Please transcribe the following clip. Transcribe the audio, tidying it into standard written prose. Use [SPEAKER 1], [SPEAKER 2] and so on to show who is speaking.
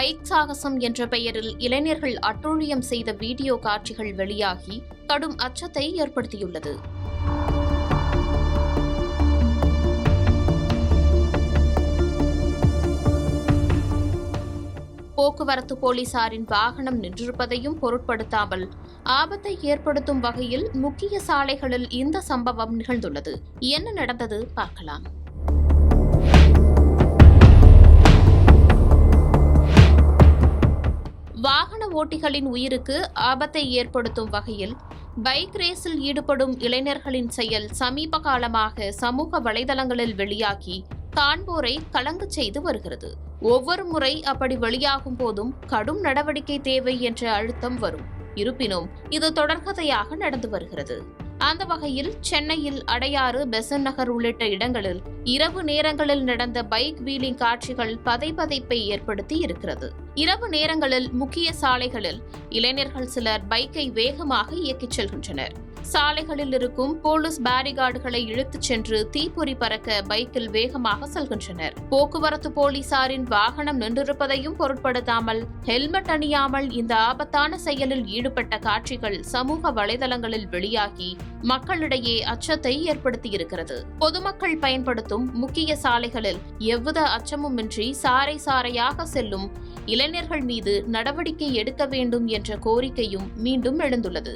[SPEAKER 1] Bike சாகசம் என்ற பெயரில் இளைஞர்கள் அட்டூழியம் செய்த வீடியோ காட்சிகள் வெளியாகி கடும் அச்சத்தை ஏற்படுத்தியுள்ளது. போக்குவரத்து போலீசாரின் வாகனம் நின்றிருப்பதையும் பொருட்படுத்தாமல் ஆபத்தை ஏற்படுத்தும் வகையில் முக்கிய சாலைகளில் இந்த சம்பவம் நிகழ்ந்துள்ளது. என்ன நடந்தது பார்க்கலாம். வாகன ஓட்டிகளின் உயிருக்கு ஆபத்தை ஏற்படுத்தும் வகையில் பைக் ரேஸில் ஈடுபடும் இளைஞர்களின் செயல் சமீப காலமாக சமூக வலைதளங்களில் வெளியாகி காண்போரை கலங்கச் செய்து வருகிறது. ஒவ்வொரு முறை அப்படி வெளியாகும் போதும் கடும் நடவடிக்கை தேவை என்ற அழுத்தம் வரும். இருப்பினும் இது தொடர்கதையாக நடந்து வருகிறது. அந்த வகையில் சென்னையில் அடையாறு, பெசன்ட் நகர் உள்ளிட்ட இடங்களில் இரவு நேரங்களில் நடந்த பைக் வீலிங் காட்சிகள் பதைபதைப்பை ஏற்படுத்தி இருக்கிறது. இரவு நேரங்களில் முக்கிய சாலைகளில் இளைஞர்கள் சிலர் பைக்கை வேகமாக இயக்கிச் செல்கின்றனர். சாலைகளில் இருக்கும் போலீஸ் பேரிகார்டுகளை இழுத்துச் சென்று தீப்பொறி பறக்க பைக்கில் வேகமாக செல்கின்றனர். போக்குவரத்து போலீசாரின் வாகனம் நின்றிருப்பதையும் பொருட்படுத்தாமல் ஹெல்மெட் அணியாமல் இந்த ஆபத்தான செயலில் ஈடுபட்ட காட்சிகள் சமூக வலைதளங்களில் வெளியாகி மக்களிடையே அச்சத்தை ஏற்படுத்தியிருக்கிறது. பொதுமக்கள் பயன்படுத்தும் முக்கிய சாலைகளில் எவ்வித அச்சமுமின்றி சாறை சாறையாக செல்லும் இளைஞர்கள் மீது நடவடிக்கை எடுக்க வேண்டும் என்ற கோரிக்கையும் மீண்டும் எழுந்துள்ளது.